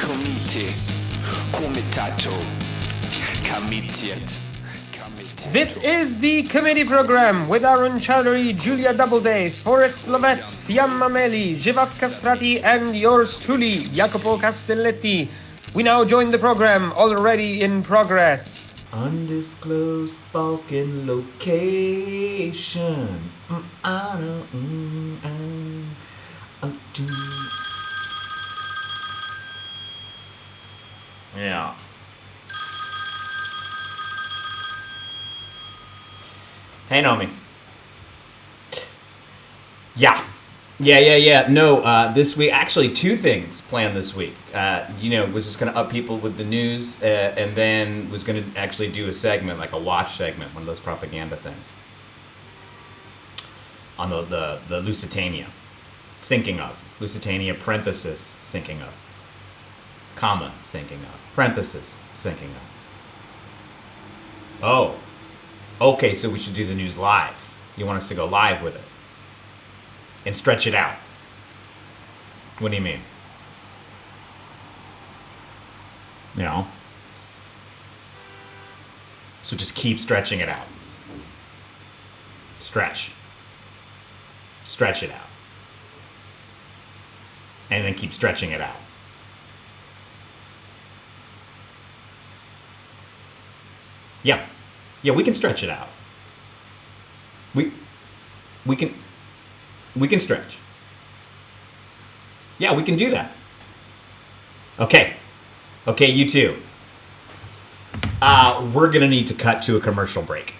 Comite, Comitato, Comitiet. This is the committee program with Arun Chaudhary, Julia Doubleday, Forrest, Lovette, Fiamma Meli, Jivat Castrati, and yours truly, Jacopo Castelletti. We now join the program, already in progress. Undisclosed Balkan location. Yeah. Hey, Nomi. Yeah. No, this week, actually, two things planned this week. Was just going to up people with the news, and then was going to actually do a segment, like a watch segment, one of those propaganda things. On the Lusitania. Sinking of. Lusitania, parenthesis, sinking of. Comma, sinking of. Parenthesis, sinking of. Oh. Okay, so we should do the news live. You want us to go live with it and stretch it out. What do you mean? You know? So just keep stretching it out. Stretch it out. And then keep stretching it out. Yeah, we can stretch it out. We can stretch. Yeah, we can do that. Okay, you two. We're gonna need to cut to a commercial break.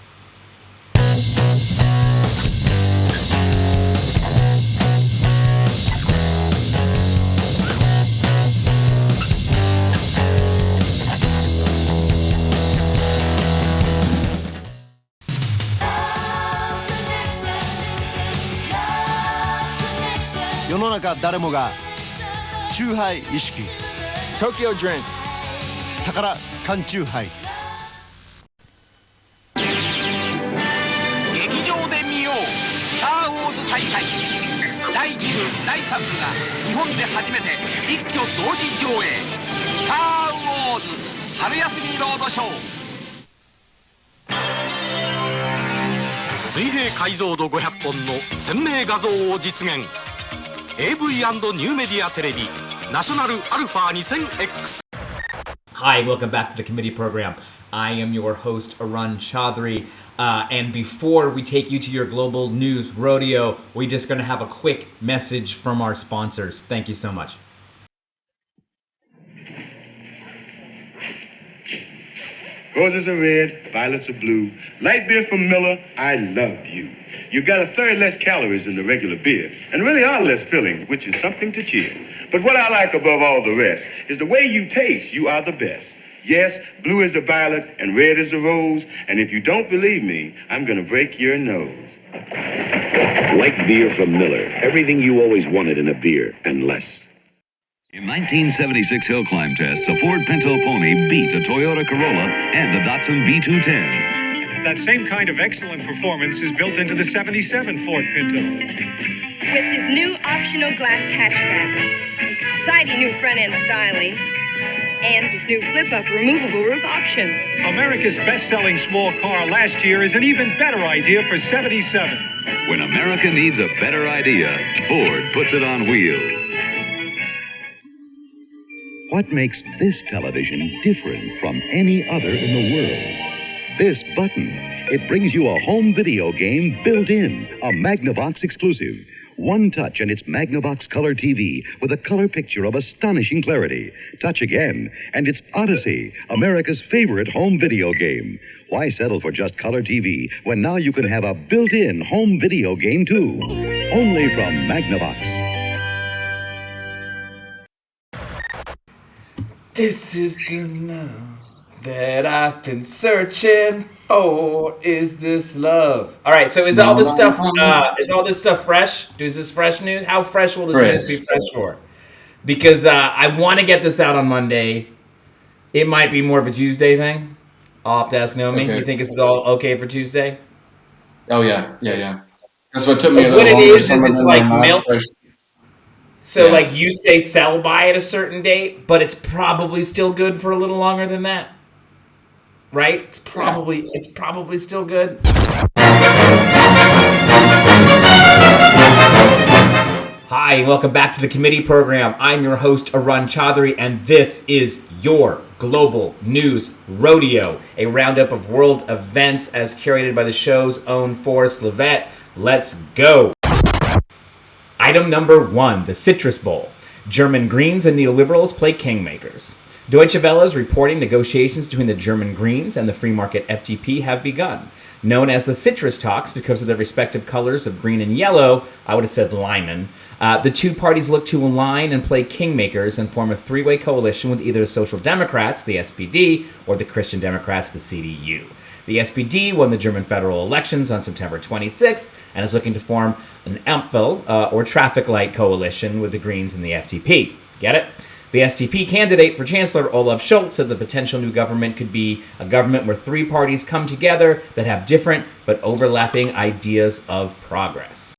Tokyo drink. 宝缶チューハイ。劇場で見ようスター・ウォーズ大会第2部第3部が日本で初めて一挙同時上映スター・ウォーズ春休みロードショー水平解像度500本の鮮明画像を実現 AV& ニューメディアテレビナショナルアルファ 2000X Hi, welcome back to the committee program. I am your host, Arun Chaudhary. And before we take you to your global news rodeo, we're just going to have a quick message from our sponsors. Thank you so much. Roses are red, violets are blue. Light beer from Miller, I love you. You got a third less calories than the regular beer, and really are less filling, which is something to cheer. But what I like above all the rest is the way you taste. You are the best. Yes, blue is the violet and red is the rose. And if you don't believe me, I'm going to break your nose. Light beer from Miller. Everything you always wanted in a beer, and less. In 1976 hill climb tests, a Ford Pinto Pony beat a Toyota Corolla and a Datsun B210. That same kind of excellent performance is built into the 77 Ford Pinto. With his new optional glass hatchback, exciting new front-end styling, and his new flip-up removable roof option. America's best-selling small car last year is an even better idea for 77. When America needs a better idea, Ford puts it on wheels. What makes this television different from any other in the world? This button. It brings you a home video game built in, a Magnavox exclusive. One touch and it's Magnavox Color TV with a color picture of astonishing clarity. Touch again and it's Odyssey, America's favorite home video game. Why settle for just color TV when now you can have a built-in home video game too? Only from Magnavox. This is the love that I've been searching for. Is this love? All right. So is all this stuff fresh? Is this fresh news? How fresh will this news be fresh for? Because I want to get this out on Monday. It might be more of a Tuesday thing. I'll have to ask Nomi. Okay. You think this is all okay for Tuesday? Oh yeah. That's what took me. What it is it's like milk. So, like, you say sell by at a certain date, but it's probably still good for a little longer than that. Right? It's probably still good. Hi, and welcome back to the committee program. I'm your host, Arun Chaudhary, and this is your Global News Rodeo, a roundup of world events as curated by the show's own Forrest, Lovette. Let's go. Item number 1, the Citrus Bowl. German Greens and neoliberals play kingmakers. Deutsche Welle is reporting negotiations between the German Greens and the free market FDP have begun. Known as the citrus talks because of their respective colors of green and yellow, I would have said lemon, the two parties look to align and play kingmakers and form a three-way coalition with either the Social Democrats, the SPD, or the Christian Democrats, the CDU. The SPD won the German federal elections on September 26th and is looking to form an Ampel, or traffic light coalition with the Greens and the FDP. Get it? The SDP candidate for Chancellor Olaf Scholz said the potential new government could be a government where three parties come together that have different but overlapping ideas of progress.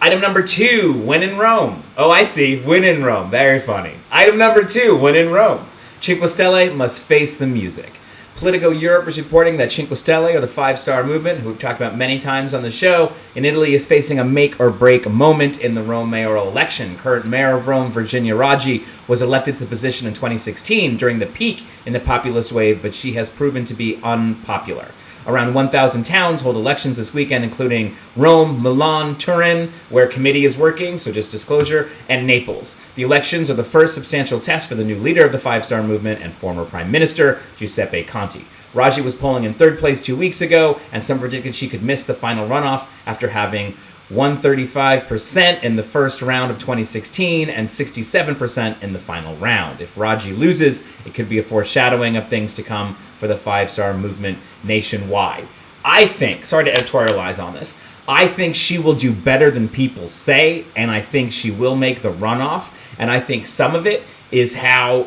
Item number 2, when in Rome. Oh, I see. When in Rome. Very funny. Item number 2, when in Rome. Cinque Stelle must face the music. Politico Europe is reporting that Cinque Stelle, or the five-star movement, who we've talked about many times on the show, in Italy is facing a make-or-break moment in the Rome mayoral election. Current mayor of Rome, Virginia Raggi, was elected to the position in 2016 during the peak in the populist wave, but she has proven to be unpopular. Around 1,000 towns hold elections this weekend, including Rome, Milan, Turin, where committee is working, so just disclosure, and Naples. The elections are the first substantial test for the new leader of the Five-Star Movement and former Prime Minister, Giuseppe Conte. Raggi was polling in third place 2 weeks ago, and some predicted she could miss the final runoff after having 135% in the first round of 2016 and 67% in the final round. If Raggi loses, it could be a foreshadowing of things to come for the Five-Star Movement nationwide. I think, sorry to editorialize on this, I think she will do better than people say, and I think she will make the runoff, and I think some of it is how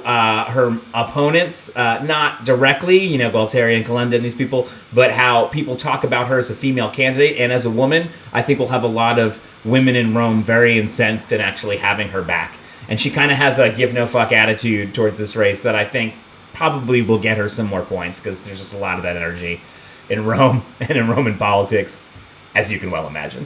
her opponents, not directly, Gualtieri and Calenda and these people, but how people talk about her as a female candidate and as a woman. I think we'll have a lot of women in Rome very incensed in actually having her back. And she kind of has a give no fuck attitude towards this race that I think probably will get her some more points, because there's just a lot of that energy in Rome and in Roman politics, as you can well imagine.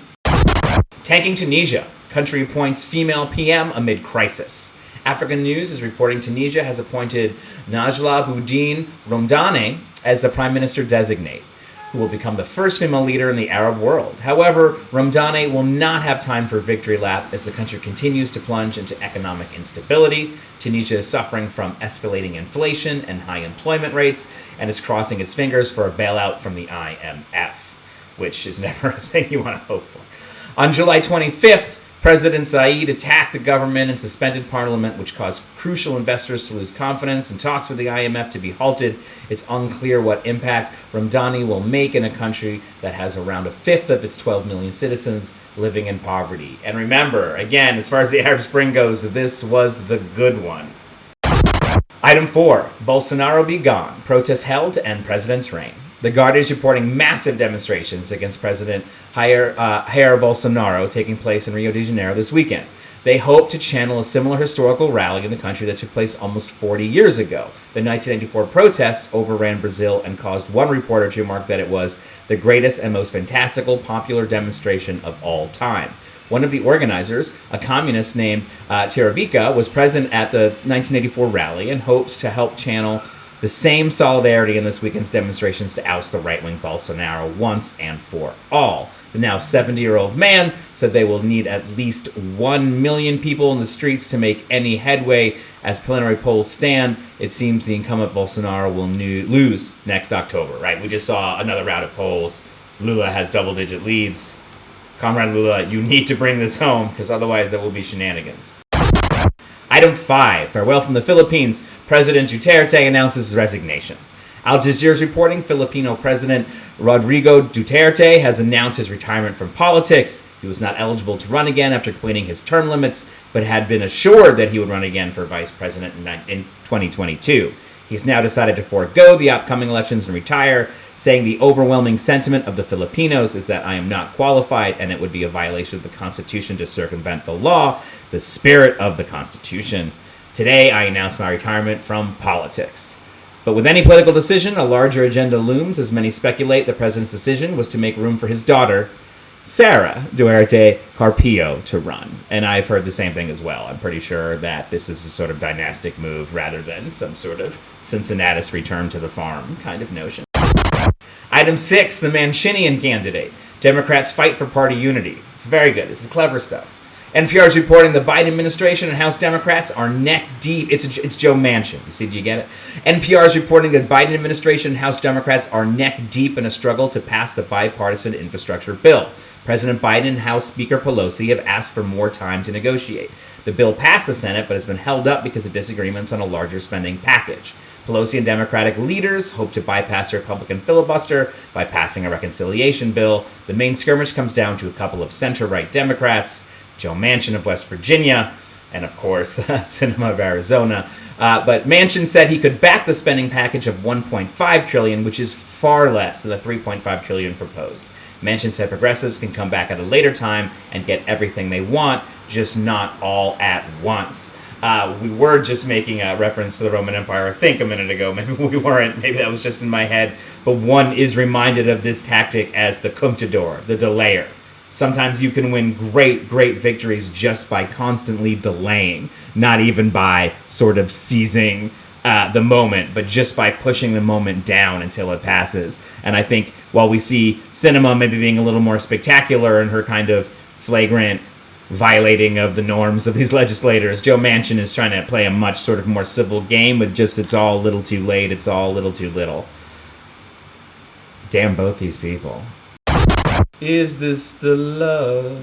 Tanking Tunisia. Country appoints female PM amid crisis. African News is reporting Tunisia has appointed Najla Boudin Romdane as the Prime Minister designate, who will become the first female leader in the Arab world. However, Romdane will not have time for victory lap as the country continues to plunge into economic instability. Tunisia is suffering from escalating inflation and high employment rates and is crossing its fingers for a bailout from the IMF, which is never a thing you want to hope for. On July 25th, President Said attacked the government and suspended parliament, which caused crucial investors to lose confidence and talks with the IMF to be halted. It's unclear what impact Romdani will make in a country that has around a fifth of its 12 million citizens living in poverty. And remember, again, as far as the Arab Spring goes, this was the good one. Item 4, Bolsonaro be gone. Protests held to end president's reign. The Guardian is reporting massive demonstrations against President Jair Bolsonaro taking place in Rio de Janeiro this weekend. They hope to channel a similar historical rally in the country that took place almost 40 years ago. The 1994 protests overran Brazil and caused one reporter to remark that it was the greatest and most fantastical popular demonstration of all time. One of the organizers, a communist named Tirabika, was present at the 1984 rally and hopes to help channel the same solidarity in this weekend's demonstrations to oust the right-wing Bolsonaro once and for all. The now 70-year-old man said they will need at least 1 million people in the streets to make any headway. As preliminary polls stand, it seems the incumbent Bolsonaro will lose next October, right? We just saw another round of polls. Lula has double-digit leads. Comrade Lula, you need to bring this home, because otherwise there will be shenanigans. Item 5, farewell from the Philippines. President Duterte announces his resignation. Al Jazeera is reporting Filipino President Rodrigo Duterte has announced his retirement from politics. He was not eligible to run again after completing his term limits, but had been assured that he would run again for vice president in 2022. He's now decided to forego the upcoming elections and retire, saying the overwhelming sentiment of the Filipinos is that I am not qualified and it would be a violation of the Constitution to circumvent the law, the spirit of the Constitution. Today, I announce my retirement from politics. But with any political decision, a larger agenda looms, as many speculate the president's decision was to make room for his daughter, Sara Duterte Carpio, to run. And I've heard the same thing as well. I'm pretty sure that this is a sort of dynastic move rather than some sort of Cincinnatus return to the farm kind of notion. Item 6, the Mancinian candidate. Democrats fight for party unity. It's very good. This is clever stuff. NPR is reporting the Biden administration and House Democrats are neck deep. It's Joe Manchin. You see, do you get it? NPR is reporting that Biden administration and House Democrats are neck deep in a struggle to pass the bipartisan infrastructure bill. President Biden and House Speaker Pelosi have asked for more time to negotiate. The bill passed the Senate, but has been held up because of disagreements on a larger spending package. Pelosi and Democratic leaders hope to bypass the Republican filibuster by passing a reconciliation bill. The main skirmish comes down to a couple of center-right Democrats, Joe Manchin of West Virginia, and of course, Sinema of Arizona. But Manchin said he could back the spending package of $1.5 trillion, which is far less than the $3.5 trillion proposed. Manchin said progressives can come back at a later time and get everything they want, just not all at once. We were just making a reference to the Roman Empire, I think, a minute ago. Maybe we weren't. Maybe that was just in my head. But one is reminded of this tactic as the cunctador, the delayer. Sometimes you can win great victories just by constantly delaying, not even by sort of seizing the moment, but just by pushing the moment down until it passes. And I think while we see Sinema maybe being a little more spectacular in her kind of flagrant violating of the norms of these legislators, Joe Manchin is trying to play a much sort of more civil game with just it's all a little too late, it's all a little too little. Damn both these people. Is this the love?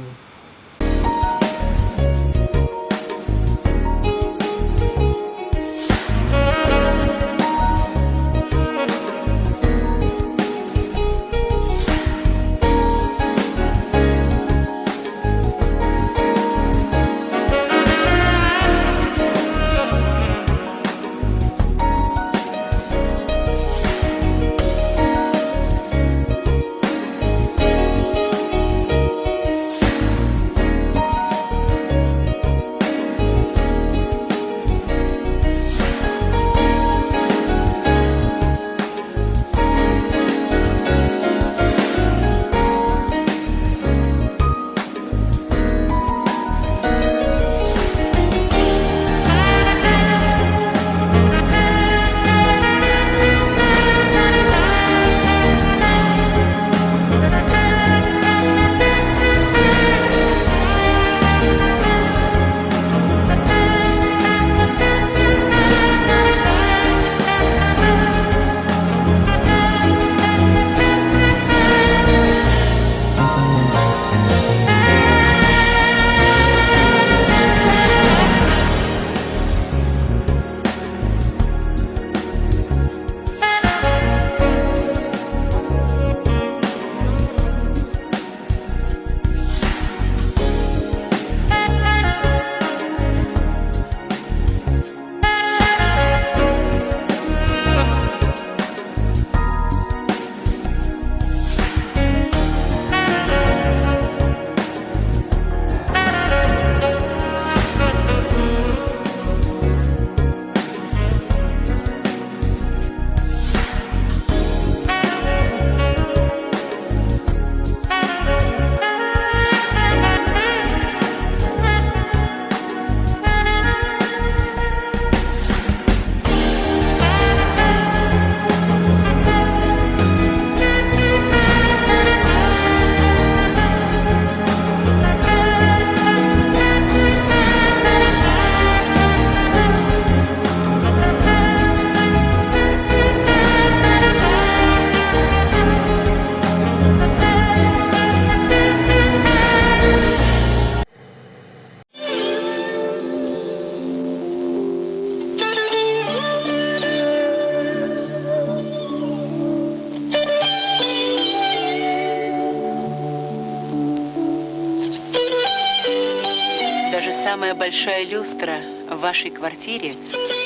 Самая большая люстра в вашей квартире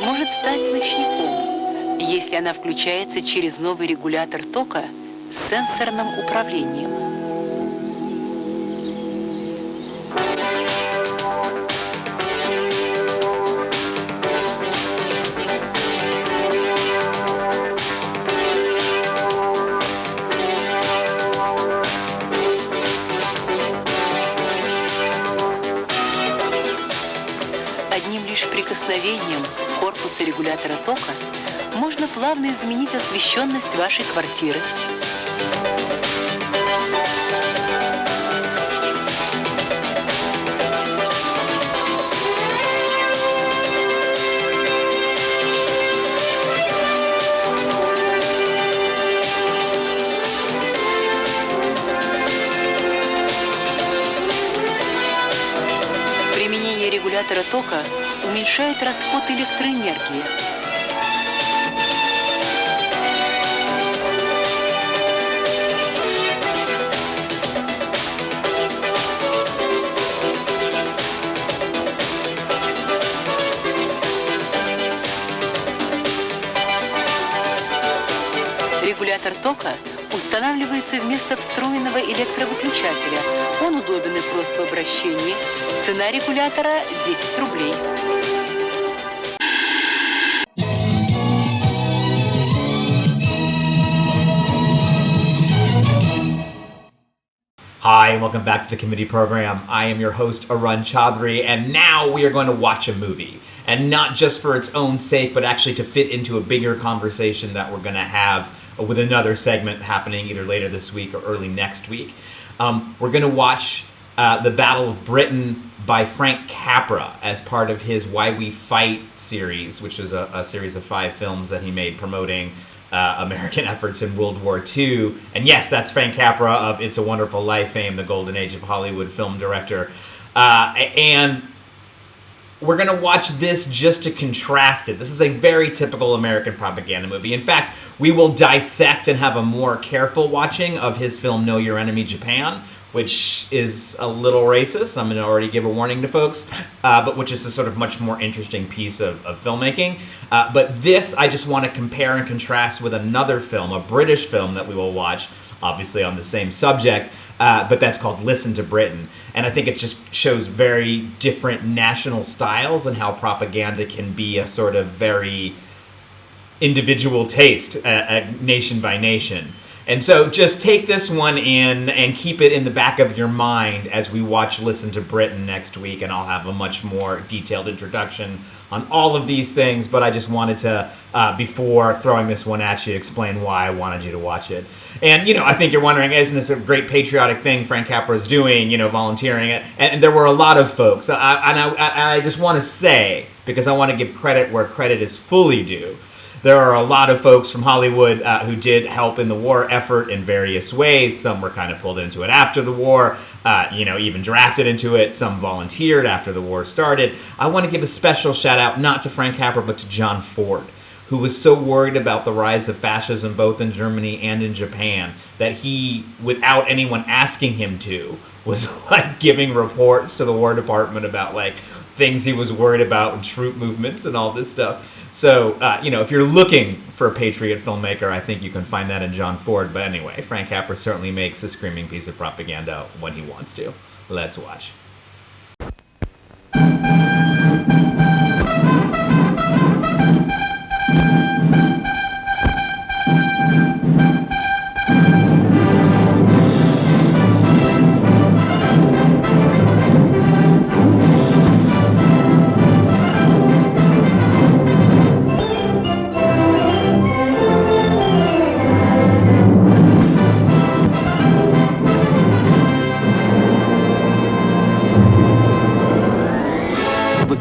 может стать ночником. если она включается через новый регулятор тока с сенсорным управлением. Одним лишь прикосновением корпуса регулятора тока можно плавно изменить освещенность вашей квартиры. Применение регулятора тока уменьшает расход электроэнергии. Регулятор тока устанавливается вместо встроенного электровыключателя. Он удобен и прост в обращении. Цена регулятора 10 рублей. Hi, and welcome back to the committee program. I am your host, Arun Chaudhary, and now we are going to watch a movie. And not just for its own sake, but actually to fit into a bigger conversation that we're going to have with another segment happening either later this week or early next week. We're going to watch The Battle of Britain by Frank Capra as part of his Why We Fight series, which is a series of 5 films that he made promoting American efforts in World War II. And yes, that's Frank Capra of It's a Wonderful Life fame, the golden age of Hollywood film director. And we're going to watch this just to contrast it. This is a very typical American propaganda movie. In fact, we will dissect and have a more careful watching of his film Know Your Enemy, Japan, which is a little racist. I'm going to already give a warning to folks, but which is a sort of much more interesting piece of filmmaking. But this, I just want to compare and contrast with another film, a British film that we will watch, obviously on the same subject, but that's called Listen to Britain. And I think it just shows very different national styles and how propaganda can be a sort of very individual taste, nation by nation. And so just take this one in and keep it in the back of your mind as we watch Listen to Britain next week, and I'll have a much more detailed introduction on all of these things, but I just wanted to, before throwing this one at you, explain why I wanted you to watch it. And, I think you're wondering, isn't this a great patriotic thing Frank Capra is doing, volunteering it? And there were a lot of folks, and I just want to say, because I want to give credit where credit is fully due, there are a lot of folks from Hollywood who did help in the war effort in various ways. Some were kind of pulled into it after the war, even drafted into it. Some volunteered after the war started. I want to give a special shout out, not to Frank Capra, but to John Ford, who was so worried about the rise of fascism both in Germany and in Japan that he, without anyone asking him to, was like giving reports to the War Department about like things he was worried about and troop movements and all this stuff. So, if you're looking for a patriot filmmaker, I think you can find that in John Ford. But anyway, Frank Capra certainly makes a screaming piece of propaganda when he wants to. Let's watch.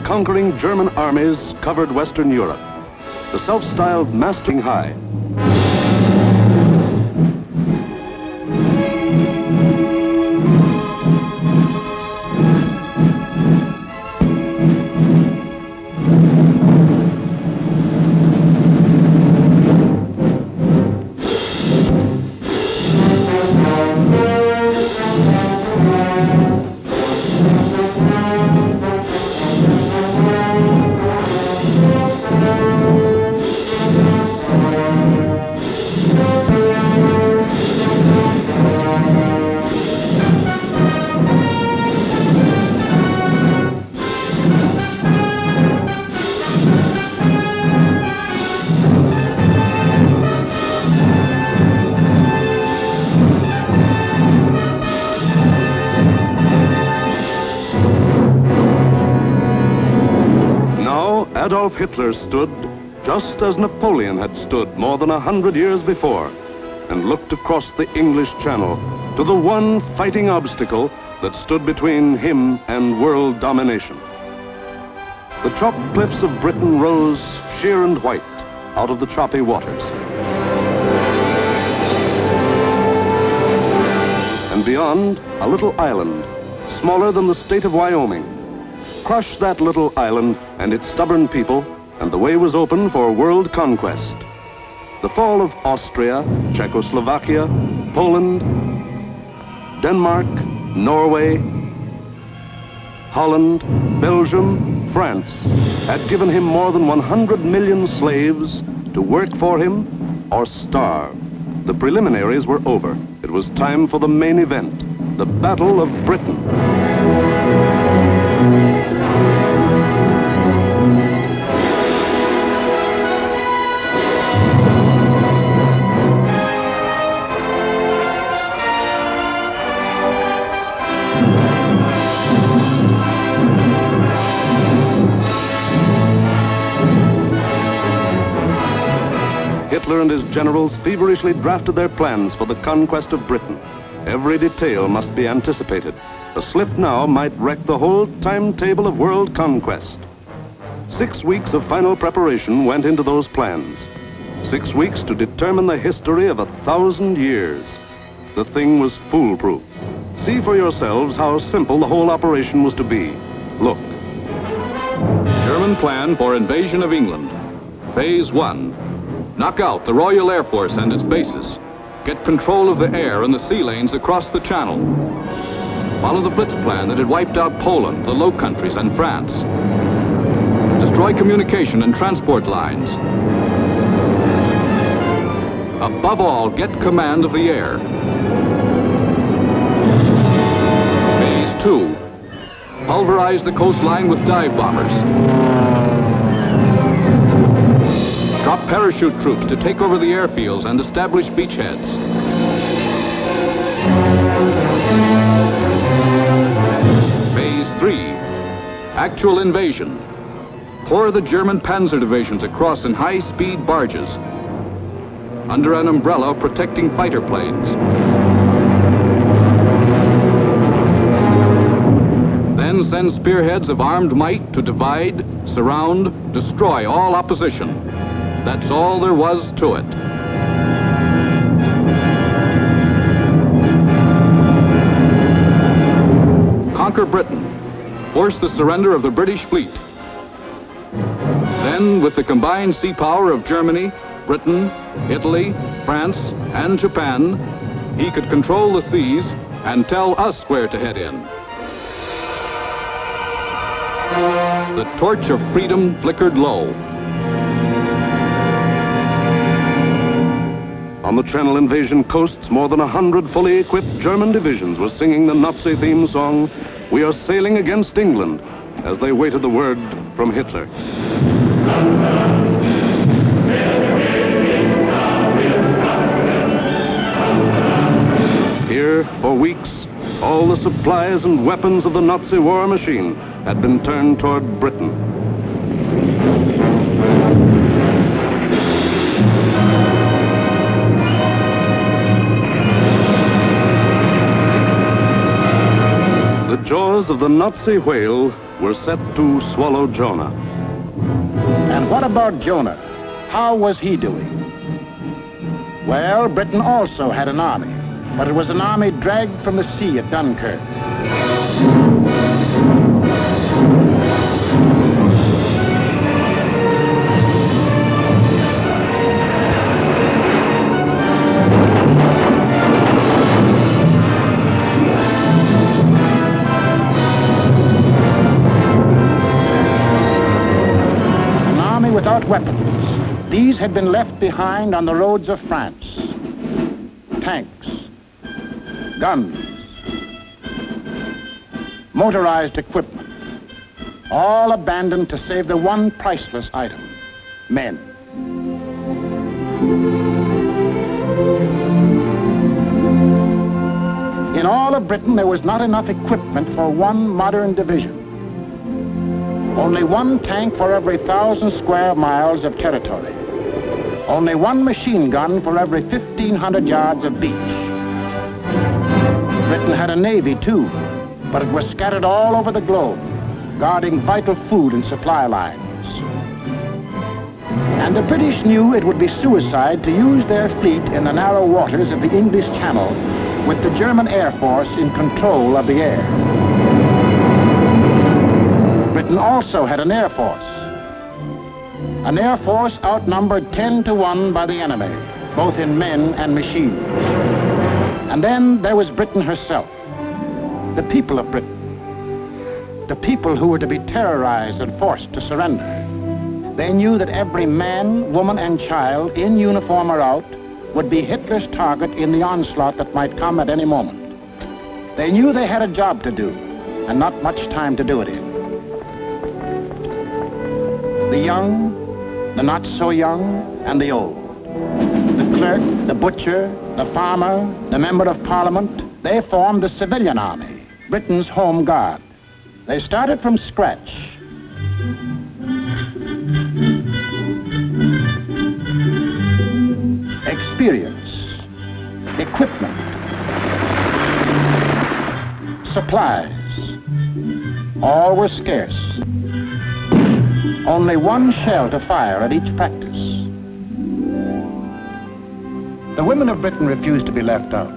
Conquering German armies covered Western Europe. The self-styled Mastering High. Adolf Hitler stood just as Napoleon had stood more than 100 years before, and looked across the English Channel to the one fighting obstacle that stood between him and world domination. The chalk cliffs of Britain rose sheer and white out of the choppy waters. And beyond, a little island, smaller than the state of Wyoming. Crush that little island and its stubborn people, and the way was open for world conquest. The fall of Austria, Czechoslovakia, Poland, Denmark, Norway, Holland, Belgium, France had given him more than 100 million slaves to work for him or starve. The preliminaries were over. It was time for the main event, the Battle of Britain. Hitler and his generals feverishly drafted their plans for the conquest of Britain. Every detail must be anticipated. A slip now might wreck the whole timetable of world conquest. 6 weeks of final preparation went into those plans. 6 weeks to determine the history of 1,000 years. The thing was foolproof. See for yourselves how simple the whole operation was to be. Look. German plan for invasion of England. Phase 1. Knock out the Royal Air Force and its bases. Get control of the air and the sea lanes across the Channel. Follow the Blitz plan that had wiped out Poland, the Low Countries, and France. Destroy communication and transport lines. Above all, get command of the air. Phase 2. Pulverize the coastline with dive bombers. Drop parachute troops to take over the airfields and establish beachheads. Phase 3. Actual invasion. Pour the German panzer divisions across in high-speed barges under an umbrella protecting fighter planes. Then send spearheads of armed might to divide, surround, destroy all opposition. That's all there was to it. Conquer Britain. Force the surrender of the British fleet. Then, with the combined sea power of Germany, Britain, Italy, France, and Japan, he could control the seas and tell us where to head in. The torch of freedom flickered low. On the Channel invasion coasts, more than 100 fully equipped German divisions were singing the Nazi theme song, "We are sailing against England," as they waited the word from Hitler. Here, for weeks, all the supplies and weapons of the Nazi war machine had been turned toward Britain. The jaws of the Nazi whale were set to swallow Jonah. And what about Jonah? How was he doing? Well, Britain also had an army, but it was an army dragged from the sea at Dunkirk. Without weapons, these had been left behind on the roads of France. Tanks, guns, motorized equipment, all abandoned to save the one priceless item, men. In all of Britain, there was not enough equipment for one modern division. Only one tank for every 1,000 square miles of territory. Only one machine gun for every 1,500 yards of beach. Britain had a navy too, but it was scattered all over the globe, guarding vital food and supply lines. And the British knew it would be suicide to use their fleet in the narrow waters of the English Channel with the German Air Force in control of the air. Britain also had an Air Force. An Air Force outnumbered 10 to 1 by the enemy, both in men and machines. And then there was Britain herself, the people of Britain, the people who were to be terrorized and forced to surrender. They knew that every man, woman, and child, in uniform or out, would be Hitler's target in the onslaught that might come at any moment. They knew they had a job to do, and not much time to do it in. The young, the not so young, and the old. The clerk, the butcher, the farmer, the member of parliament, they formed the civilian army, Britain's home guard. They started from scratch. Experience, equipment, supplies, all were scarce. Only one shell to fire at each practice. The women of Britain refused to be left out.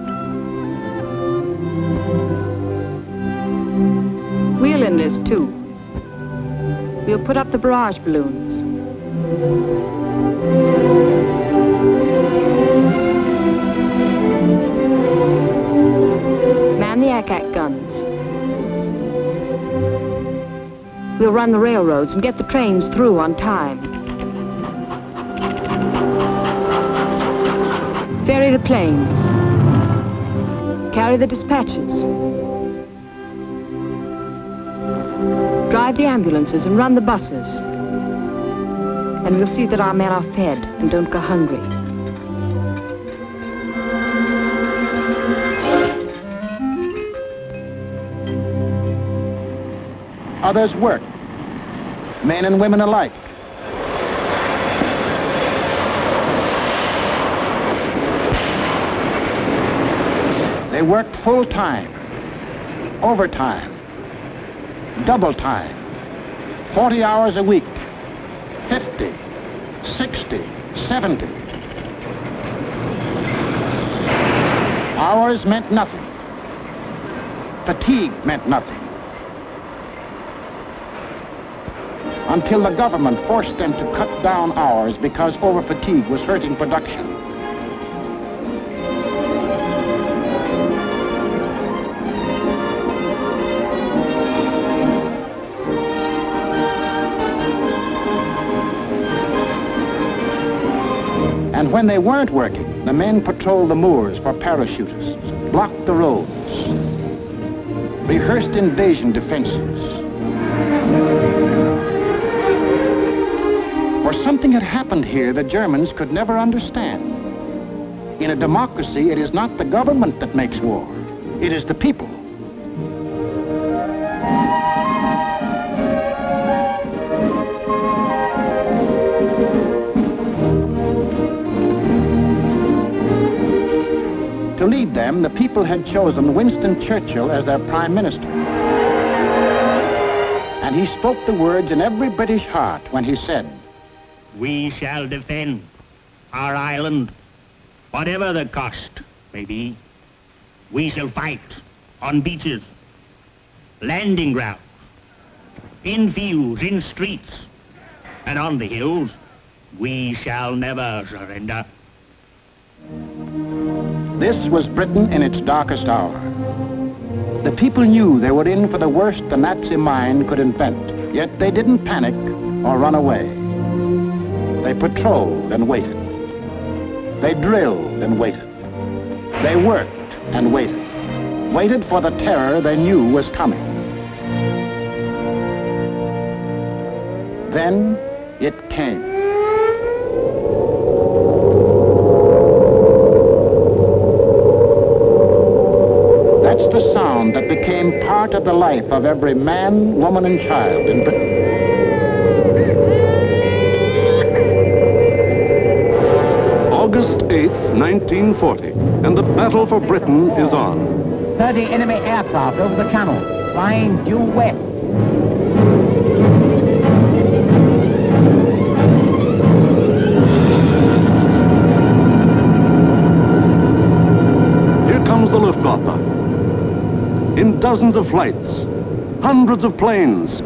We'll enlist too. We'll put up the barrage balloons. Man the ack-ack guns. We'll run the railroads and get the trains through on time. Ferry the planes. Carry the dispatches. Drive the ambulances and run the buses. And we'll see that our men are fed and don't go hungry. Others worked, men and women alike. They worked full time, overtime, double time, 40 hours a week, 50, 60, 70. Hours meant nothing. Fatigue meant nothing. Until the government forced them to cut down hours because over-fatigue was hurting production. And when they weren't working, the men patrolled the moors for parachutists, blocked the roads, rehearsed invasion defenses. For something had happened here the Germans could never understand. In a democracy, it is not the government that makes war. It is the people. To lead them, the people had chosen Winston Churchill as their prime minister. And he spoke the words in every British heart when he said, "We shall defend our island, whatever the cost may be. We shall fight on beaches, landing grounds, in fields, in streets, and on the hills. We shall never surrender." This was Britain in its darkest hour. The people knew they were in for the worst the Nazi mind could invent, yet they didn't panic or run away. They patrolled and waited. They drilled and waited. They worked and waited. Waited for the terror they knew was coming. Then it came. That's the sound that became part of the life of every man, woman, and child in Britain. 1940, and the battle for Britain is on. 30 enemy aircraft over the channel, flying due west. Here comes the Luftwaffe. In dozens of flights, hundreds of planes,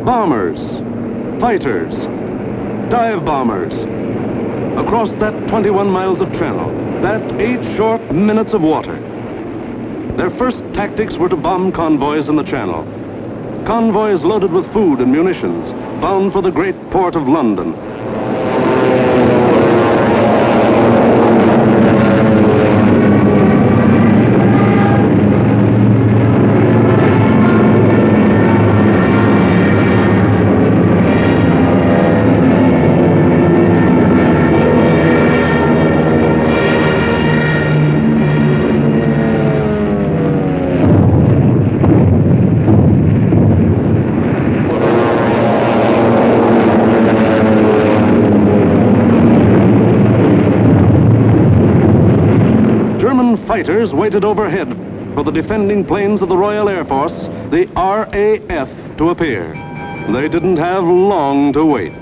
bombers, fighters, dive bombers, across that 21 miles of channel, that 8 short minutes of water. Their first tactics were to bomb convoys in the channel. Convoys loaded with food and munitions, bound for the great port of London. Fighters waited overhead for the defending planes of the Royal Air Force, the RAF, to appear. They didn't have long to wait.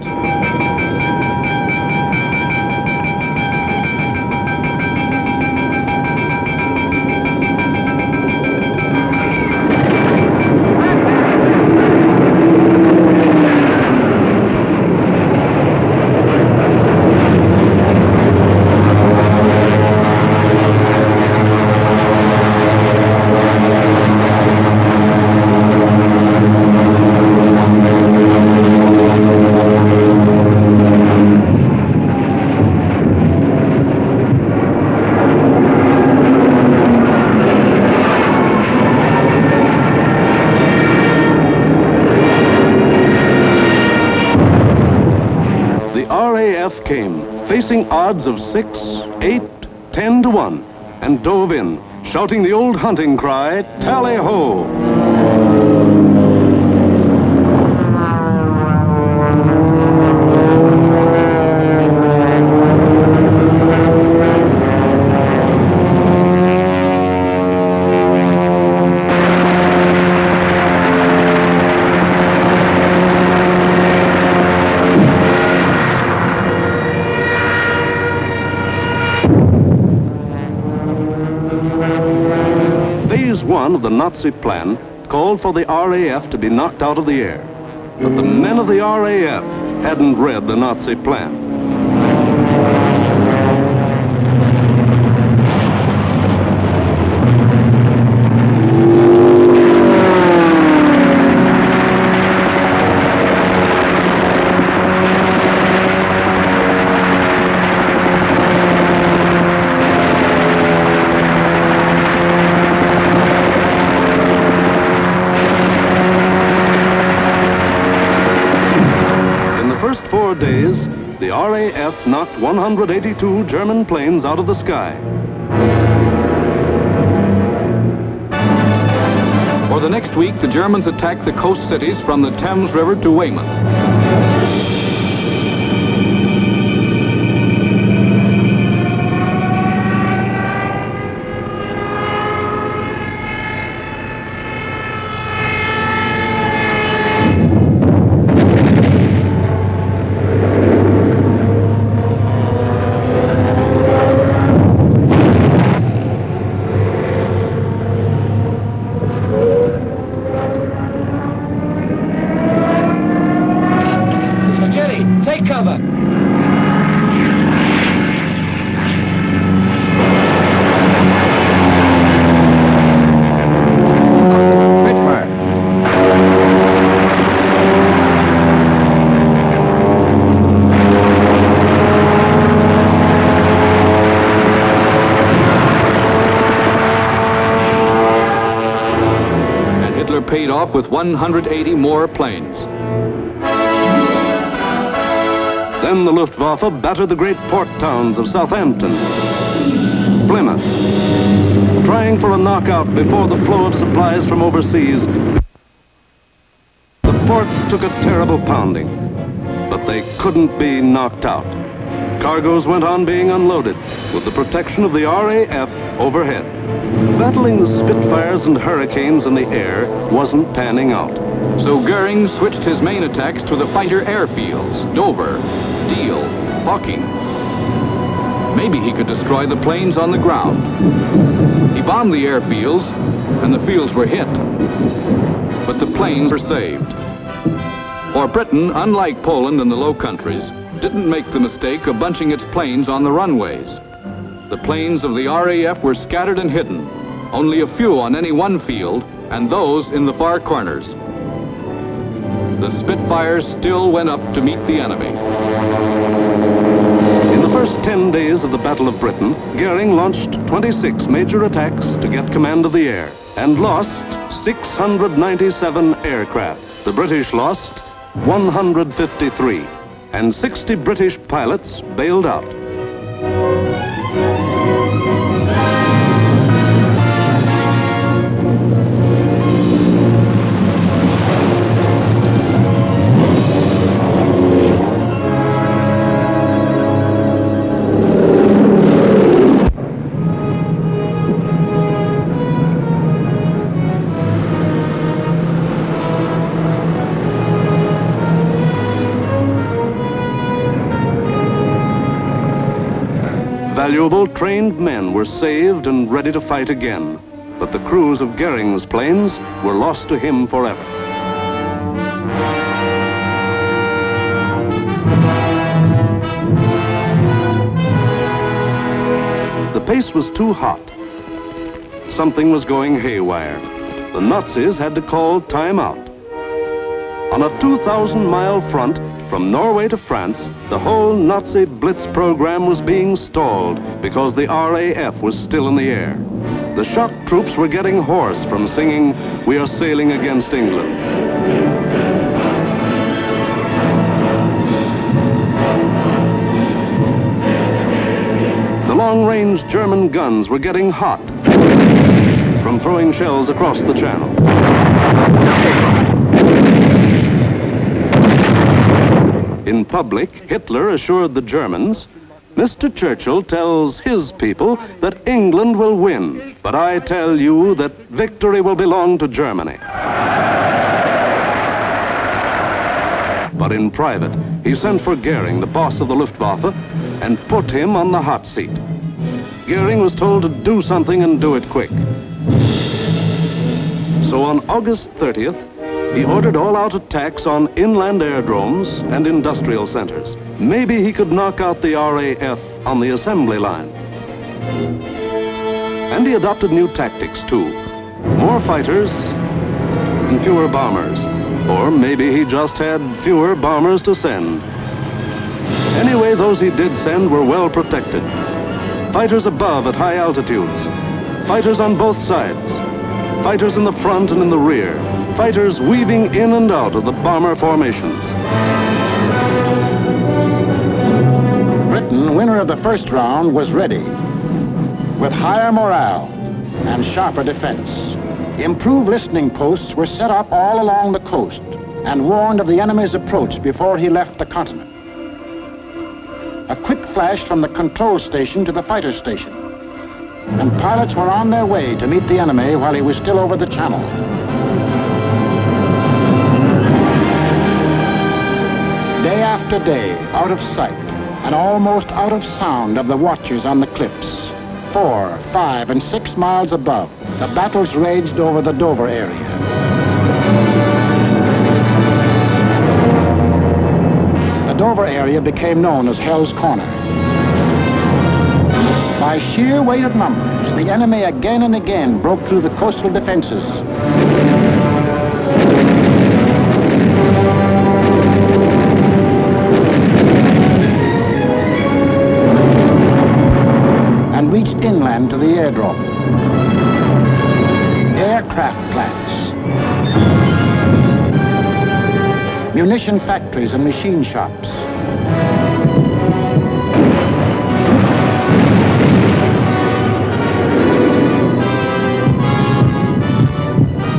Came, facing odds of 6, 8, 10 to 1, and dove in, shouting the old hunting cry, tally-ho! One of the Nazi plan called for the RAF to be knocked out of the air. But the men of the RAF hadn't read the Nazi plan. Days, the RAF knocked 182 German planes out of the sky. For the next week, the Germans attacked the coast cities from the Thames River to Weymouth. Paid off with 180 more planes. Then the Luftwaffe battered the great port towns of Southampton, Plymouth, trying for a knockout before the flow of supplies from overseas. The ports took a terrible pounding, but they couldn't be knocked out. Cargoes went on being unloaded with the protection of the RAF overhead. Battling the Spitfires and Hurricanes in the air wasn't panning out. So Goering switched his main attacks to the fighter airfields, Dover, Deal, Hawking. Maybe he could destroy the planes on the ground. He bombed the airfields, and the fields were hit. But the planes were saved. For Britain, unlike Poland and the Low Countries, didn't make the mistake of bunching its planes on the runways. The planes of the RAF were scattered and hidden, only a few on any one field, and those in the far corners. The Spitfires still went up to meet the enemy. In the first 10 days of the Battle of Britain, Goering launched 26 major attacks to get command of the air and lost 697 aircraft. The British lost 153, and 60 British pilots bailed out. Valuable trained men were saved and ready to fight again, but the crews of Goering's planes were lost to him forever. The pace was too hot. Something was going haywire. The Nazis had to call time out. On a 2,000-mile front from Norway to France, the whole Nazi Blitz program was being stalled because the RAF was still in the air. The shock troops were getting hoarse from singing, "We are sailing against England." The long-range German guns were getting hot from throwing shells across the channel. In public, Hitler assured the Germans, "Mr. Churchill tells his people that England will win, but I tell you that victory will belong to Germany." But in private, he sent for Goering, the boss of the Luftwaffe, and put him on the hot seat. Goering was told to do something and do it quick. So on August 30th, he ordered all-out attacks on inland airdromes and industrial centers. Maybe he could knock out the RAF on the assembly line. And he adopted new tactics, too. More fighters and fewer bombers. Or maybe he just had fewer bombers to send. Anyway, those he did send were well protected. Fighters above at high altitudes. Fighters on both sides. Fighters in the front and in the rear. Fighters weaving in and out of the bomber formations. Britain, winner of the first round, was ready. With higher morale and sharper defense. Improved listening posts were set up all along the coast and warned of the enemy's approach before he left the continent. A quick flash from the control station to the fighter station. And pilots were on their way to meet the enemy while he was still over the channel. Day after day, out of sight and almost out of sound of the watchers on the cliffs, 4, 5, and 6 miles above, the battles raged over the Dover area. The Dover area became known as Hell's Corner. By sheer weight of numbers, the enemy again and again broke through the coastal defenses. And reached inland to the airdrome. Aircraft plants. Munition factories and machine shops.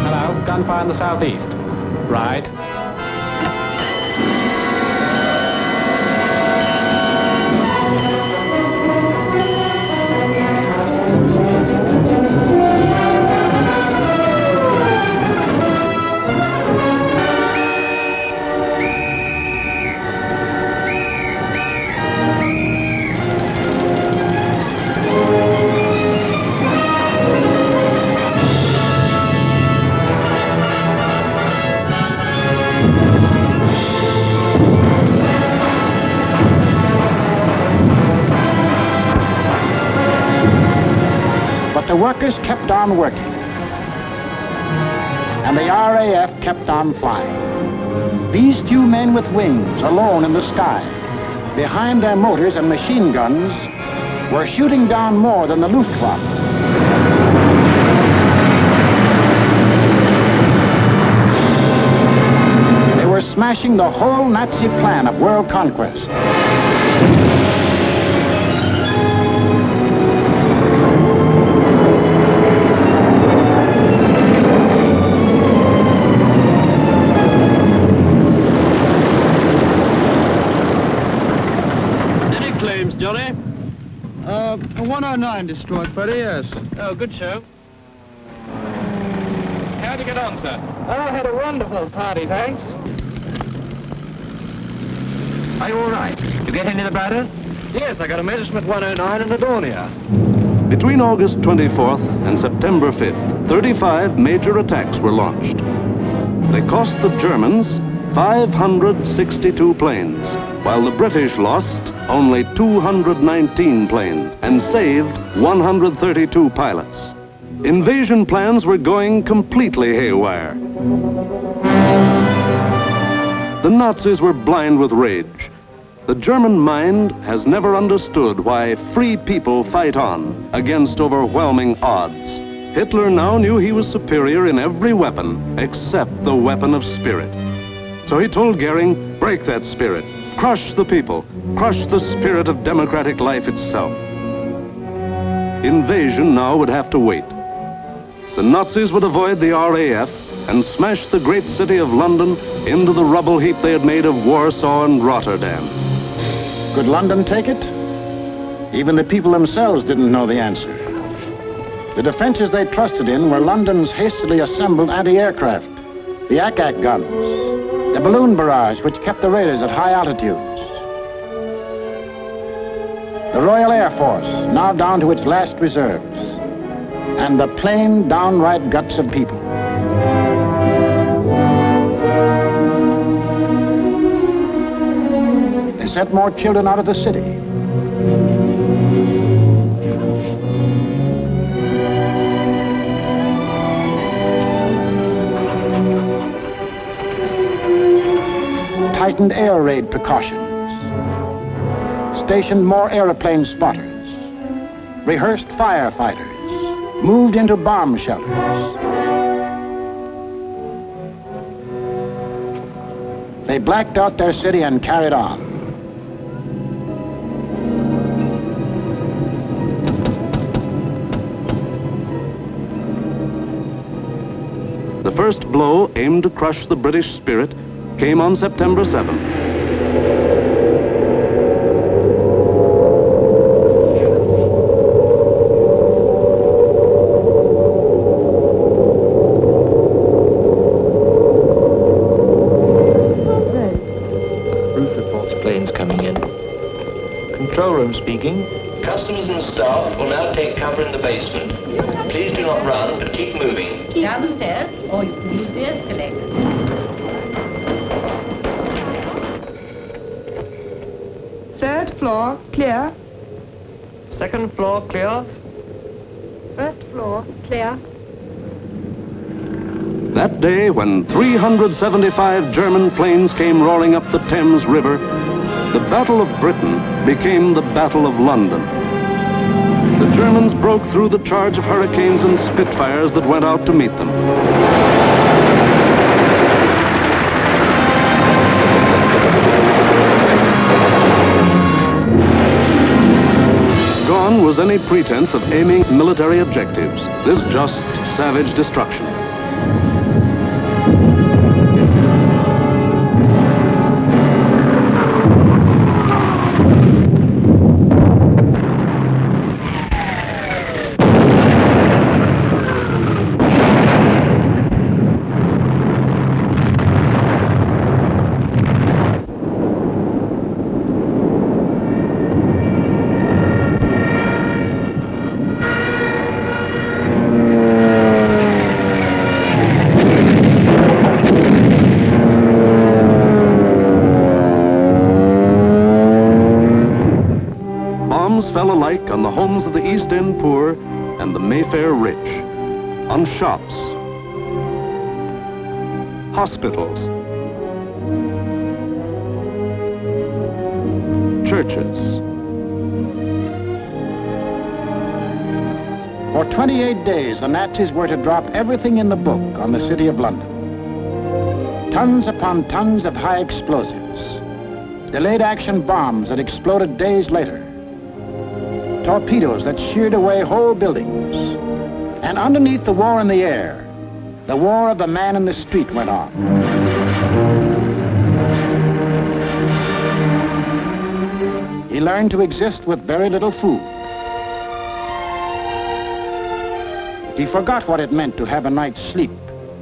Hello, gunfire in the southeast. Right. workers kept on working. And the RAF kept on flying. These few men with wings, alone in the sky, behind their motors and machine guns, were shooting down more than the Luftwaffe. They were smashing the whole Nazi plan of world conquest. Johnny? 109 destroyed, Freddie, yes. Oh, good show. How'd you get on, sir? Oh, I had a wonderful party, thanks. Are you all right? You get any of the batters? Yes, I got a Messerschmitt 109 and a Dornier. Between August 24th and September 5th, 35 major attacks were launched. They cost the Germans 562 planes, while the British lost only 219 planes and saved 132 pilots. Invasion plans were going completely haywire. The Nazis were blind with rage. The German mind has never understood why free people fight on against overwhelming odds. Hitler now knew he was superior in every weapon except the weapon of spirit. So he told Goering, break that spirit, crush the people, crush the spirit of democratic life itself. Invasion now would have to wait. The Nazis would avoid the RAF and smash the great city of London into the rubble heap they had made of Warsaw and Rotterdam. Could London take it? Even the people themselves didn't know the answer. The defenses they trusted in were London's hastily assembled anti-aircraft, the Ack-Ack guns, the balloon barrage which kept the raiders at high altitudes, the Royal Air Force, now down to its last reserves, and the plain, downright guts of people. They sent more children out of the city. Tightened air raid precautions, stationed more airplane spotters, rehearsed firefighters, moved into bomb shelters. They blacked out their city and carried on. The first blow aimed to crush the British spirit came on September 7th. Roof reports planes coming in. Control room speaking. Customers and staff will now take cover in the basement. Please do not run, but keep moving. Down the stairs, or you can use the escalator. Third floor, clear. Second floor, clear. First floor, clear. That day, when 375 German planes came roaring up the Thames River, the Battle of Britain became the Battle of London. The Germans broke through the charge of Hurricanes and Spitfires that went out to meet them. Gone was any pretense of aiming military objectives. This just savage destruction. Fell alike on the homes of the East End poor and the Mayfair rich, on shops, hospitals, churches. For 28 days, the Nazis were to drop everything in the book on the city of London. Tons upon tons of high explosives, delayed action bombs that exploded days later, torpedoes that sheared away whole buildings. And underneath the war in the air, the war of the man in the street went on. He learned to exist with very little food. He forgot what it meant to have a night's sleep,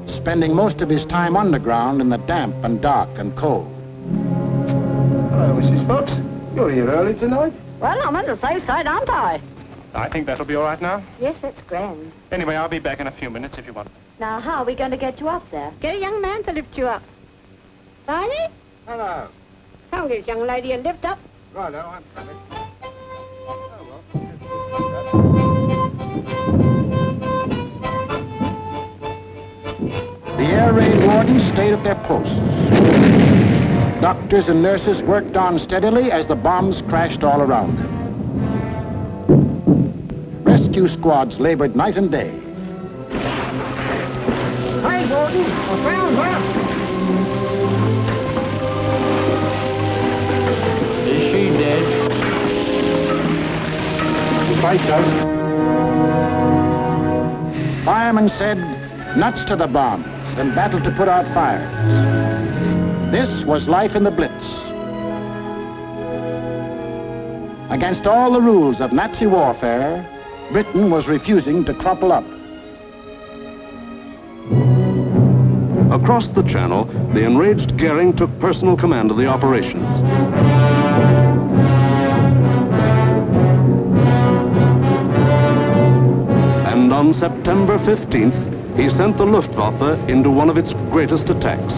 spending most of his time underground in the damp and dark and cold. Hello, Mrs. Fox. You're here early tonight. Well, I'm on the safe side, aren't I? I think that'll be all right now. Yes, that's grand. Anyway, I'll be back in a few minutes if you want. Now, how are we going to get you up there? Get a young man to lift you up. Barney? Hello. Tell this young lady a lift up. Righto, I'm coming. The air raid wardens stayed at their posts. Doctors and nurses worked on steadily as the bombs crashed all around them. Rescue squads labored night and day. Hi, Warden. I found her. Is she dead? Fight so. Firemen said, nuts to the bombs and battled to put out fires. This was life in the Blitz. Against all the rules of Nazi warfare, Britain was refusing to crumple up. Across the Channel, the enraged Goering took personal command of the operations. And on September 15th, he sent the Luftwaffe into one of its greatest attacks.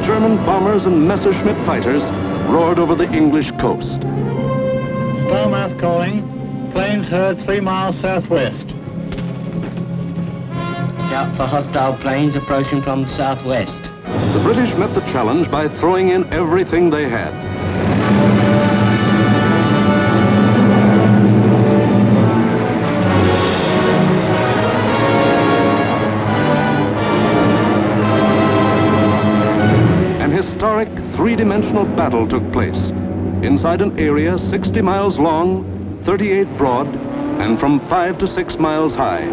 German bombers and Messerschmitt fighters roared over the English coast. Starmouth calling. Planes heard 3 miles southwest. Out for hostile planes approaching from the southwest. The British met the challenge by throwing in everything they had. Historic three-dimensional battle took place inside an area 60 miles long, 38 broad, and from 5 to 6 miles high.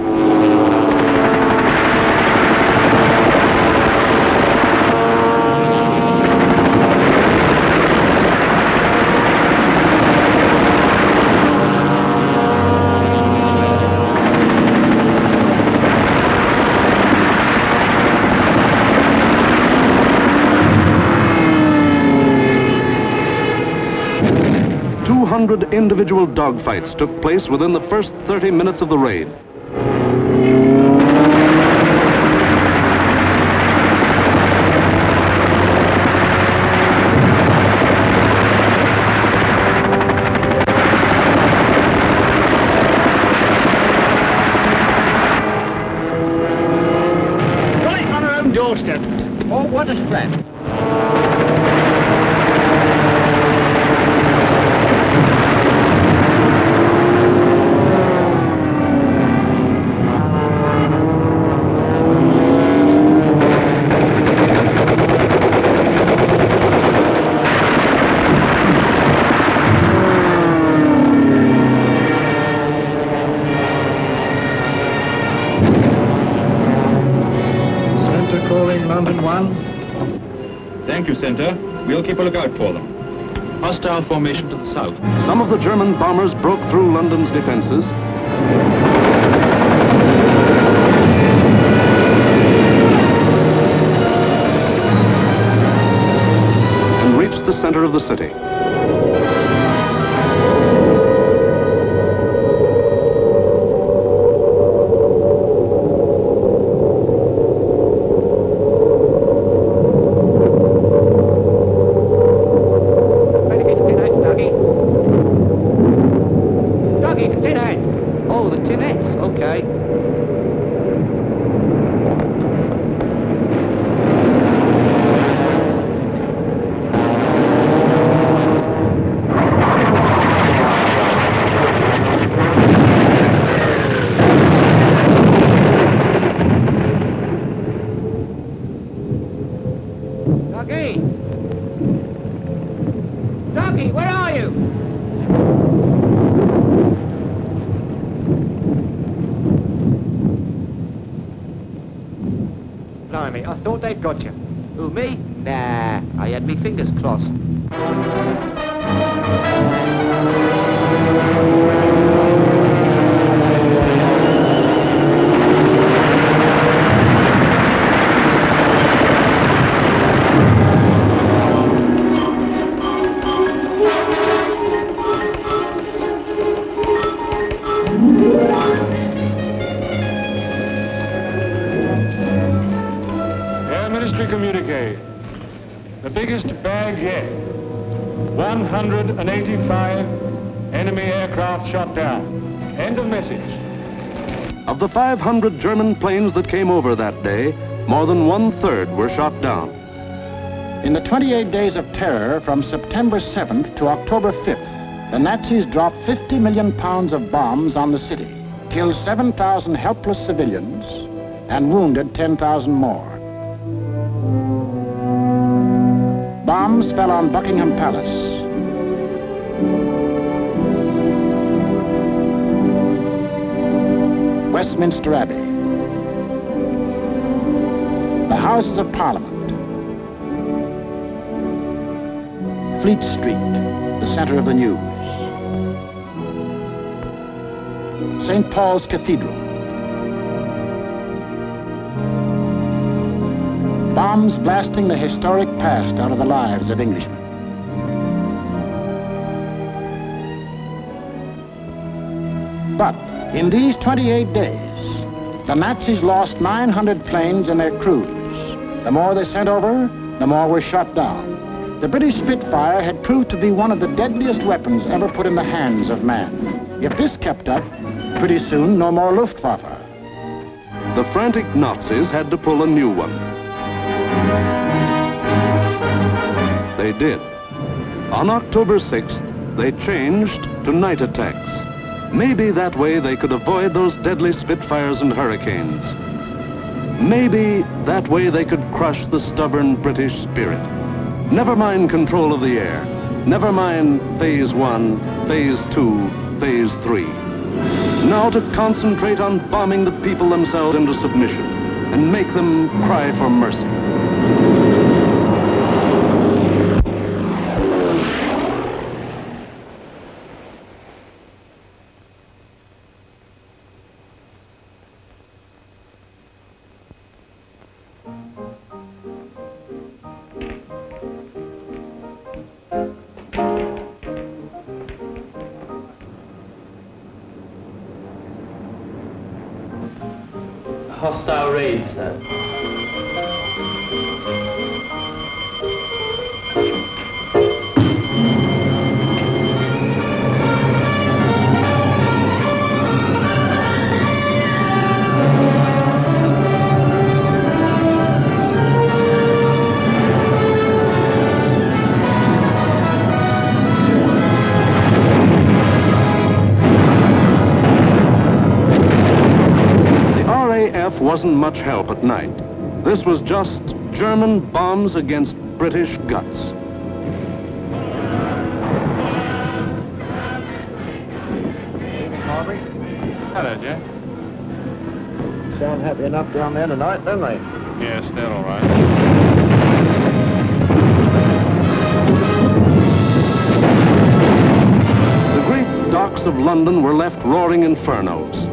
200 individual dogfights took place within the first 30 minutes of the raid. Right on our own doorstep. Oh, what a spread. London 1. Thank you, Center. We'll keep a lookout for them. Hostile formation to the south. Some of the German bombers broke through London's defenses. And reached the center of the city. Blimey, I thought they'd got you. Who, me? Nah, I had me fingers crossed. Air Ministry communique. The biggest bag yet. 185 enemy aircraft shot down. End of message. Of the 500 German planes that came over that day, more than 1/3 were shot down. In the 28 days of terror from September 7th to October 5th, the Nazis dropped 50 million pounds of bombs on the city, killed 7,000 helpless civilians, and wounded 10,000 more. Bombs fell on Buckingham Palace, Westminster Abbey, the Houses of Parliament, Fleet Street, the center of the news, St. Paul's Cathedral. Bombs blasting the historic past out of the lives of Englishmen. But in these 28 days, the Nazis lost 900 planes and their crews. The more they sent over, the more were shot down. The British Spitfire had proved to be one of the deadliest weapons ever put in the hands of man. If this kept up, pretty soon no more Luftwaffe. The frantic Nazis had to pull a new one. They did. On October 6th, they changed to night attacks. Maybe that way they could avoid those deadly Spitfires and Hurricanes. Maybe that way they could crush the stubborn British spirit. Never mind control of the air. Never mind Phase 1, Phase 2, Phase 3. Now to concentrate on bombing the people themselves into submission and make them cry for mercy. Hostile raid, sir. Wasn't much help at night. This was just German bombs against British guts. Harvey? Hello, Jack. Sound happy enough down there tonight, don't they? Yes, they're all right. The great docks of London were left roaring infernos.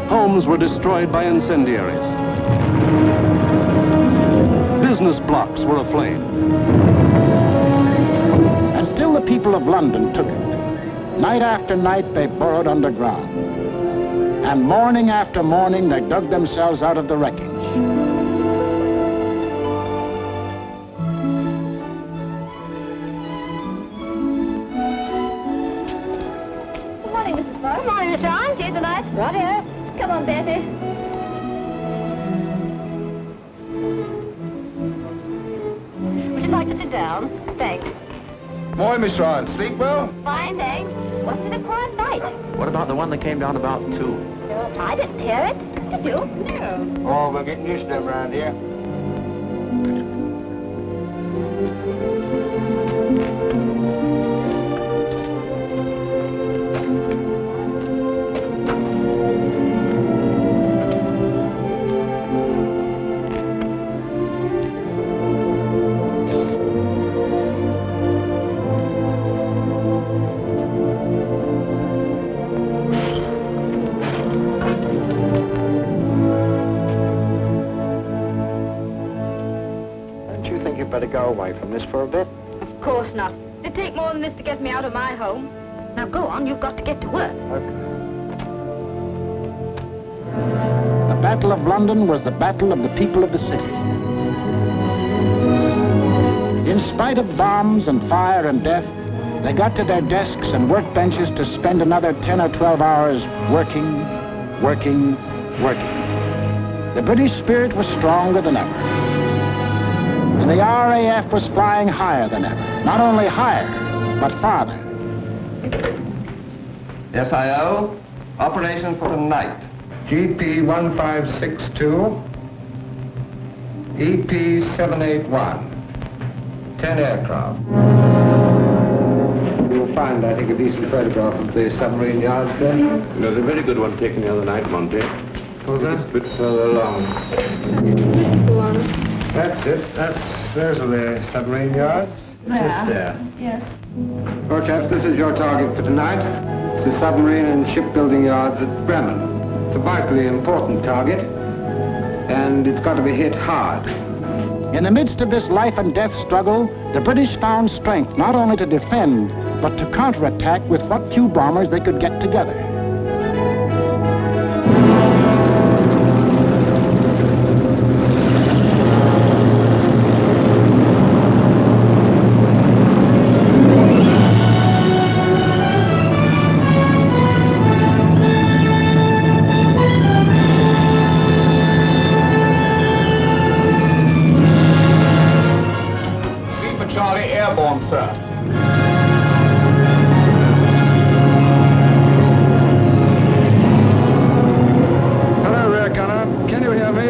Homes were destroyed by incendiaries. Business blocks were aflame. And still the people of London took it. Night after night they burrowed underground. And morning after morning they dug themselves out of the wreckage. Good morning, Mrs. Forrest. Good morning, Miss Arun. See you tonight. RODEO. Come on, Betty. Would you like to sit down? Thanks. Morning, Miss Ryan. Sleep well? Fine, thanks. Wasn't it a quiet night? What about the one that came down about 2? No, I didn't hear it. Did you? No. Oh, we're getting used to them around here. better go away from this for a bit. Of course not. It'd take more than this to get me out of my home. Now go on, you've got to get to work. The Battle of London was the battle of the people of the city. In spite of bombs and fire and death, they got to their desks and workbenches to spend another 10 or 12 hours working. The British spirit was stronger than ever. And the RAF was flying higher than ever. Not only higher, but farther. SIO, operation for tonight. GP 1562, EP 781, 10 aircraft. You'll find, I think, a decent photograph of the submarine yards there. There's a very good one taken the other night, Monty. Was there? A bit further along. That's it. Those are the submarine yards. Just there. Yes. Well, chaps, this is your target for tonight. It's the submarine and shipbuilding yards at Bremen. It's a vitally important target, and it's got to be hit hard. In the midst of this life and death struggle, the British found strength not only to defend, but to counterattack with what few bombers they could get together. Charlie airborne, sir. Hello, rear gunner. Can you hear me?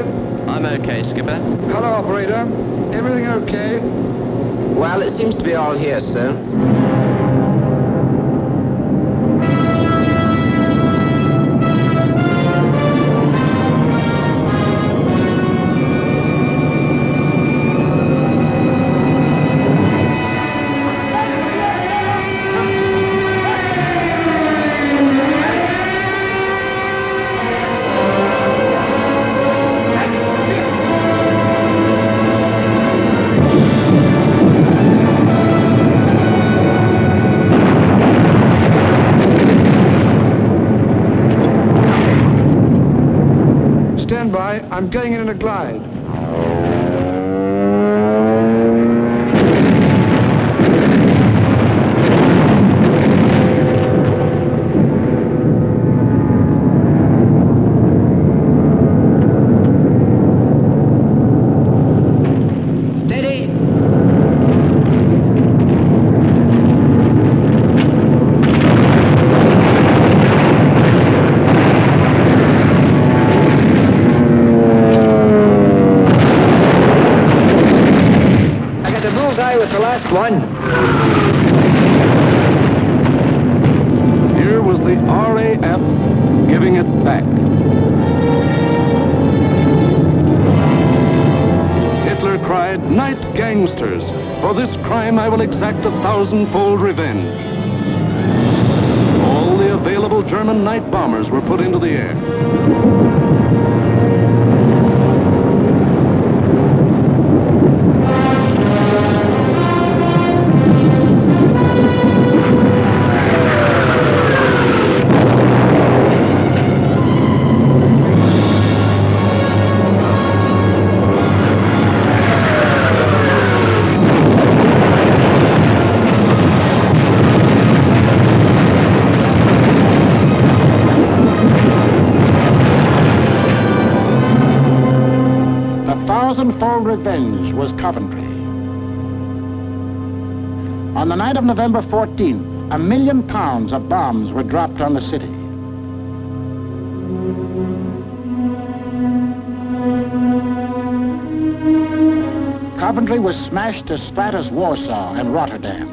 I'm okay, Skipper. Hello, operator. Everything okay? Well, it seems to be all here, sir. Stand by. I'm going in a glide. Steady. Bullseye was the last one. Here was the RAF giving it back. Hitler cried, "Night, gangsters! For this crime I will exact 1,000-fold revenge." All the available German night bombers were put into the air. Thousand-fold revenge was Coventry. On the night of November 14th, £1 million of bombs were dropped on the city. Coventry was smashed as flat as Warsaw and Rotterdam.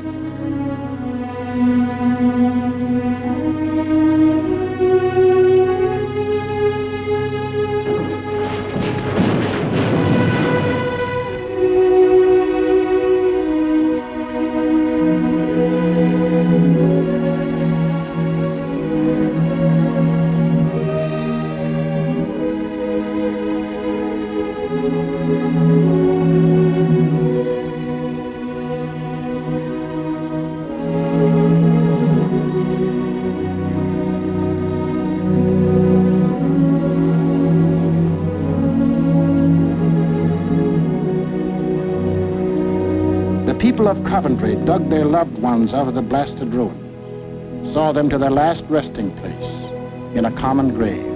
people of Coventry dug their loved ones out of the blasted ruin, saw them to their last resting place in a common grave.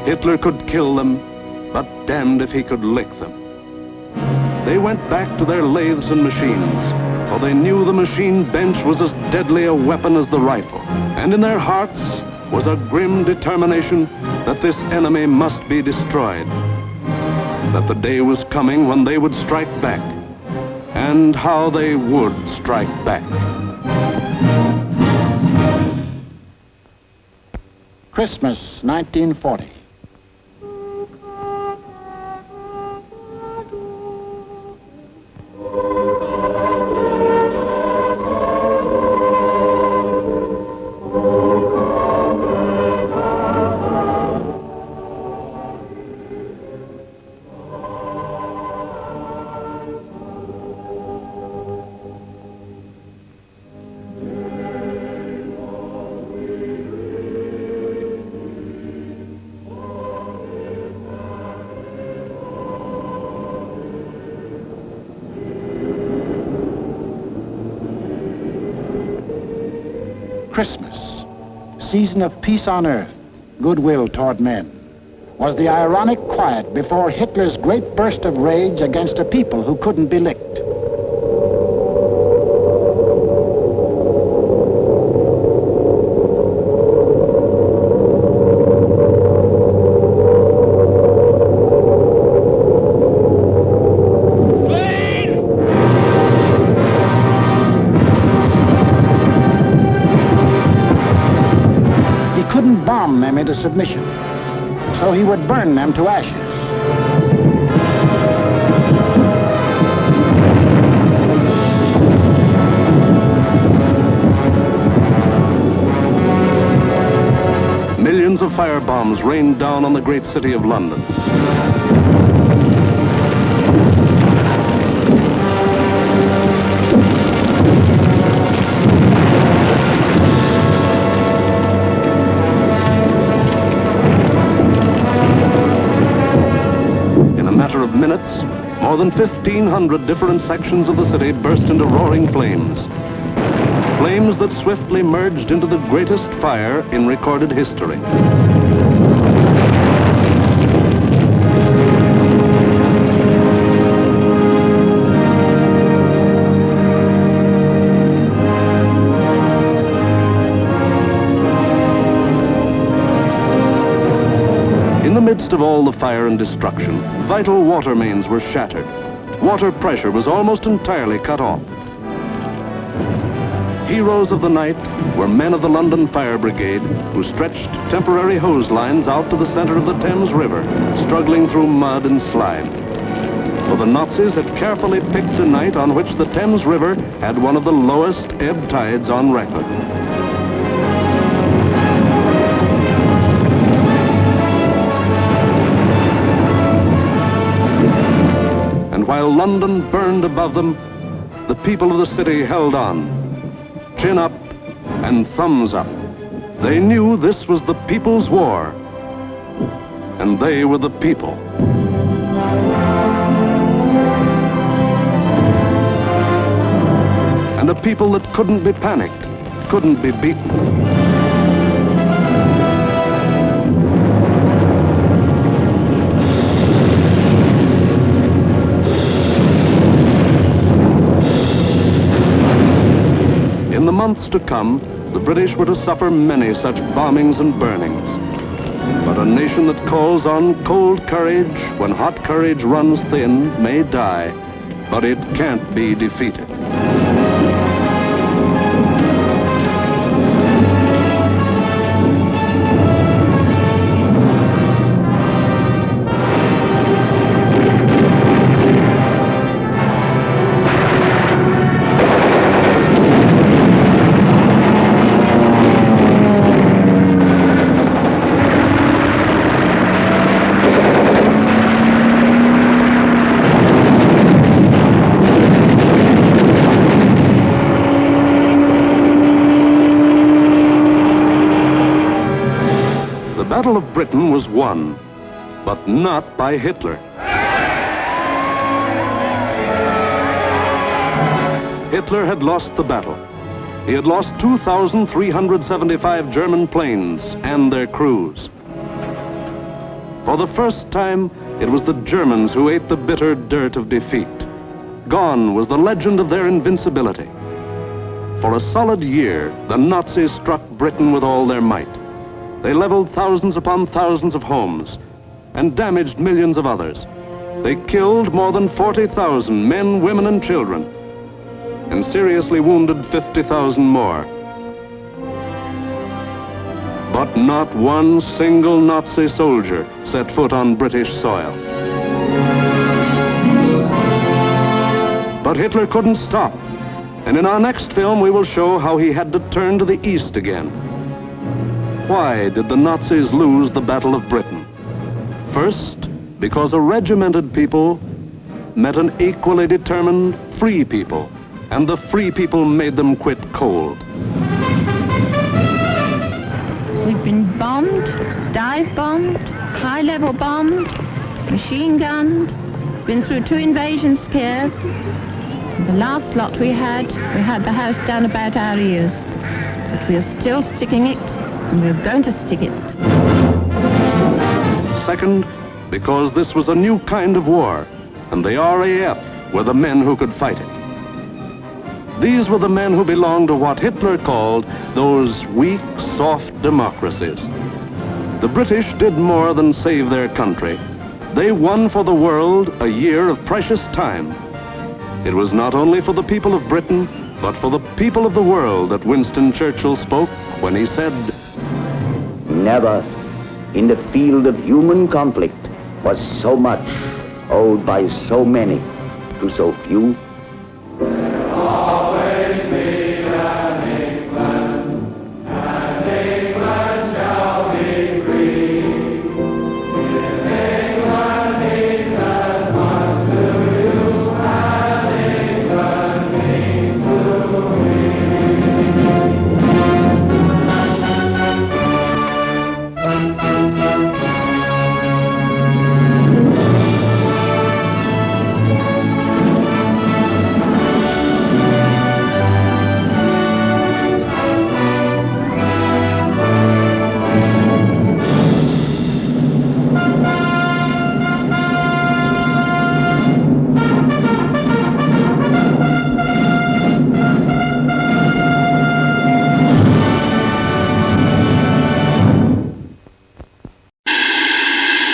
Hitler could kill them, but damned if he could lick them. They went back to their lathes and machines, for they knew the machine bench was as deadly a weapon as the rifle. And in their hearts was a grim determination that this enemy must be destroyed. That the day was coming when they would strike back, and how they would strike back. Christmas, 1940. Christmas, season of peace on earth, goodwill toward men, was the ironic quiet before Hitler's great burst of rage against a people who couldn't be licked. Bomb them into submission, so he would burn them to ashes. Millions of firebombs rained down on the great city of London. Minutes, more than 1,500 different sections of the city burst into roaring flames. Flames that swiftly merged into the greatest fire in recorded history. In the midst of all the fire and destruction, vital water mains were shattered. Water pressure was almost entirely cut off. Heroes of the night were men of the London Fire Brigade who stretched temporary hose lines out to the center of the Thames River, struggling through mud and slime. For the Nazis had carefully picked a night on which the Thames River had one of the lowest ebb tides on record. While London burned above them, the people of the city held on, chin up and thumbs up. They knew this was the people's war, and they were the people. And a people that couldn't be panicked, couldn't be beaten. In the months to come, the British were to suffer many such bombings and burnings. But a nation that calls on cold courage when hot courage runs thin may die, but it can't be defeated. Britain was won, but not by Hitler. Hitler had lost the battle. He had lost 2,375 German planes and their crews. For the first time, it was the Germans who ate the bitter dirt of defeat. Gone was the legend of their invincibility. For a solid year, the Nazis struck Britain with all their might. They leveled thousands upon thousands of homes and damaged millions of others. They killed more than 40,000 men, women, and children, and seriously wounded 50,000 more. But not one single Nazi soldier set foot on British soil. But Hitler couldn't stop. And in our next film, we will show how he had to turn to the east again. Why did the Nazis lose the Battle of Britain? First, because a regimented people met an equally determined free people, and the free people made them quit cold. We've been bombed, dive bombed, high-level bombed, machine gunned, been through 2 invasion scares. The last lot we had the house down about our ears. But we're still sticking it, and we're going to stick it. Second, because this was a new kind of war, and the RAF were the men who could fight it. These were the men who belonged to what Hitler called those weak, soft democracies. The British did more than save their country. They won for the world a year of precious time. It was not only for the people of Britain, but for the people of the world that Winston Churchill spoke when he said, "Never in the field of human conflict was so much owed by so many to so few